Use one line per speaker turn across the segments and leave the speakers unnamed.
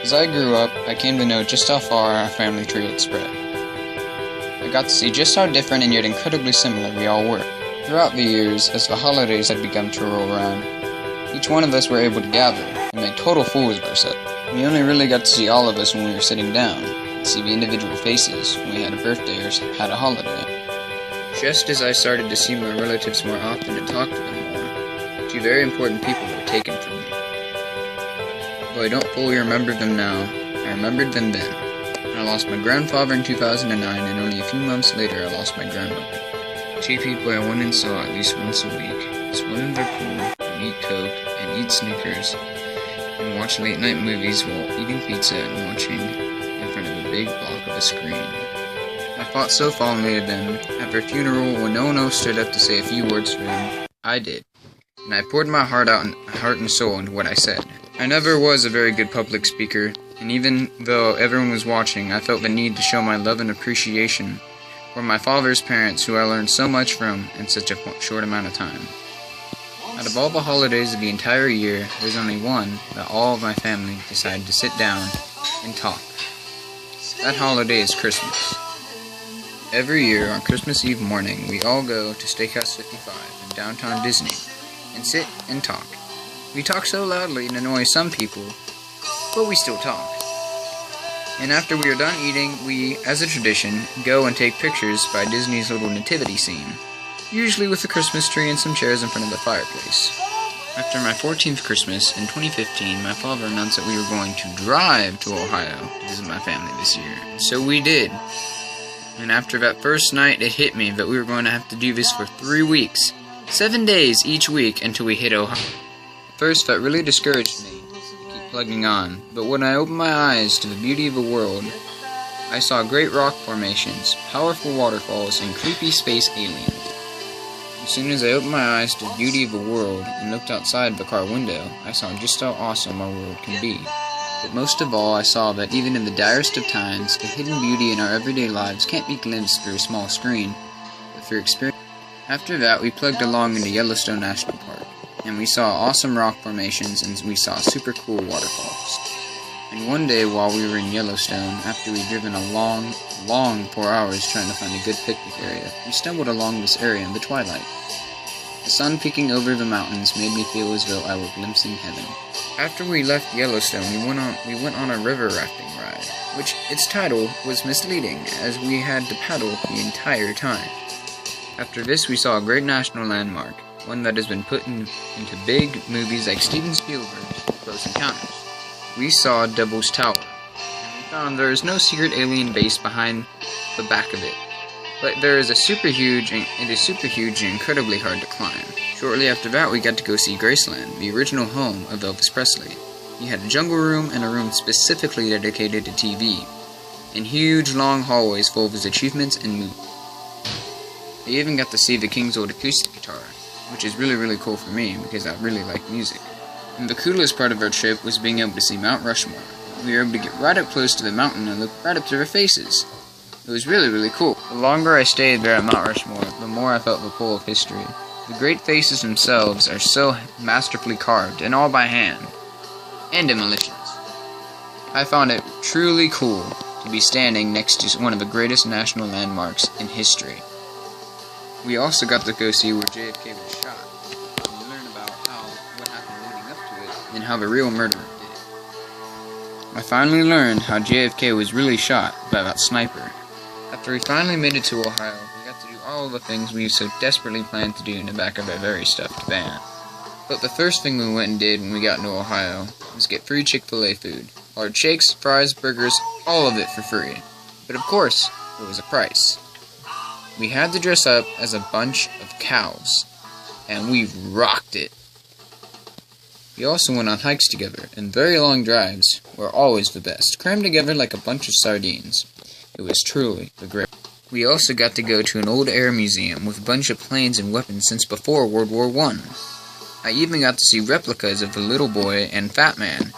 As I grew up, I came to know just how far our family tree had spread. I got to see just how different and yet incredibly similar we all were. Throughout the years, as the holidays had begun to roll around, each one of us were able to gather and make total fools of ourselves. We only really got to see all of us when we were sitting down, and see the individual faces when we had a birthday or had a holiday. Just as I started to see my relatives more often and talk to them more, two very important people were taken from me. Though I don't fully remember them now, I remembered them then. I lost my grandfather in 2009, and only a few months later I lost my grandmother. Two people I went and saw at least once a week, swim in their pool, and eat Coke, and eat Snickers, and watch late-night movies while eating pizza and watching in front of a big block of a screen. I fought so fondly of them. At their funeral, when no one else stood up to say a few words for them, I did. And I poured my heart and soul into what I said. I never was a very good public speaker, and even though everyone was watching, I felt the need to show my love and appreciation for my father's parents, who I learned so much from in such a short amount of time. Out of all the holidays of the entire year, there's only one that all of my family decided to sit down and talk. That holiday is Christmas. Every year on Christmas Eve morning, we all go to Steakhouse 55 in downtown Disney and sit and talk. We talk so loudly it annoys some people, but we still talk. And after we are done eating, we, as a tradition, go and take pictures by Disney's little nativity scene, usually with a Christmas tree and some chairs in front of the fireplace. After my 14th Christmas in 2015, my father announced that we were going to drive to Ohio to visit my family this year. So we did. And after that first night, it hit me that we were going to have to do this for 3 weeks. 7 days each week until we hit Ohio. At first, that really discouraged me to keep plugging on, but when I opened my eyes to the beauty of the world, I saw great rock formations, powerful waterfalls, and creepy space aliens. As soon as I opened my eyes to the beauty of the world and looked outside the car window, I saw just how awesome our world can be. But most of all, I saw that even in the direst of times, the hidden beauty in our everyday lives can't be glimpsed through a small screen, but through experience. After that, we plugged along into Yellowstone National Park, and we saw awesome rock formations, and we saw super cool waterfalls. And one day while we were in Yellowstone, after we'd driven a long 4 hours trying to find a good picnic area, we stumbled along this area in the twilight. The sun peeking over the mountains made me feel as though I were glimpsing heaven. After we left Yellowstone, we went on a river rafting ride, which its title was misleading, as we had to paddle the entire time. After this, we saw a great national landmark, one that has been put into big movies like Steven Spielberg's Close Encounters. We saw Devil's Tower, and we found there is no secret alien base behind the back of it, but it is super huge and incredibly hard to climb. Shortly after that, we got to go see Graceland, the original home of Elvis Presley. He had a jungle room and a room specifically dedicated to TV, and huge long hallways full of his achievements and movies. I even got to see the King's old acoustic guitar, which is really cool for me because I really like music. And the coolest part of our trip was being able to see Mount Rushmore. We were able to get right up close to the mountain and look right up to their faces. It was really cool. The longer I stayed there at Mount Rushmore, the more I felt the pull of history. The great faces themselves are so masterfully carved, and all by hand, and demolitions. I found it truly cool to be standing next to one of the greatest national landmarks in history. We also got to go see where JFK was shot, and learn about what happened leading up to it, and how the real murderer did it. I finally learned how JFK was really shot by that sniper. After we finally made it to Ohio, we got to do all of the things we so desperately planned to do in the back of our very stuffed van. But the first thing we went and did when we got into Ohio was get free Chick-fil-A food. Large shakes, fries, burgers, all of it for free. But of course, there was a price. We had to dress up as a bunch of cows, and we rocked it. We also went on hikes together, and very long drives were always the best, crammed together like a bunch of sardines. It was truly the great. We also got to go to an old air museum with a bunch of planes and weapons since before World War I. I even got to see replicas of the Little Boy and Fat Man,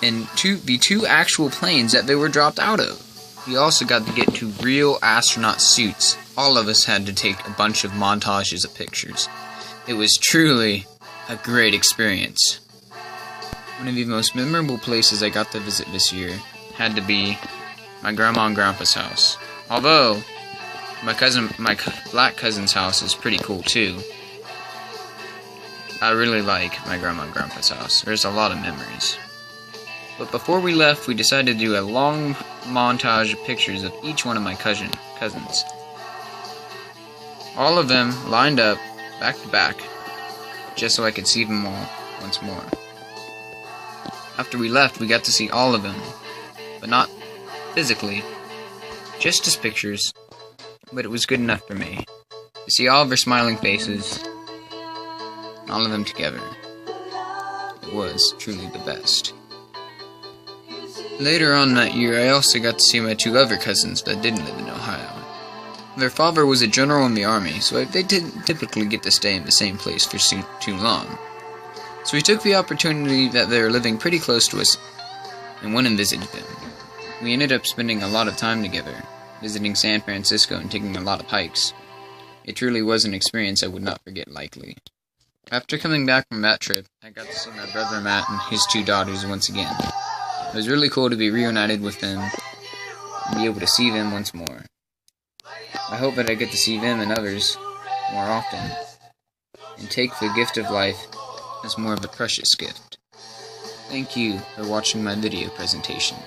and the two actual planes that they were dropped out of. We also got to get to real astronaut suits. All of us had to take a bunch of montages of pictures. It was truly a great experience. One of the most memorable places I got to visit this year had to be my grandma and grandpa's house. Although, my black cousin's house is pretty cool too. I really like my grandma and grandpa's house. There's a lot of memories. But before we left, we decided to do a long montage of pictures of each one of my cousins. All of them lined up, back to back, just so I could see them all once more. After we left, we got to see all of them, but not physically, just as pictures, but it was good enough for me. To see all of their smiling faces, all of them together, it was truly the best. Later on that year, I also got to see my two other cousins that didn't live in Ohio. Their father was a general in the army, so they didn't typically get to stay in the same place for too long. So we took the opportunity that they were living pretty close to us and went and visited them. We ended up spending a lot of time together, visiting San Francisco and taking a lot of hikes. It truly was an experience I would not forget lightly. After coming back from that trip, I got to see my brother Matt and his two daughters once again. It was really cool to be reunited with them and be able to see them once more. I hope that I get to see them and others more often, and take the gift of life as more of a precious gift. Thank you for watching my video presentation.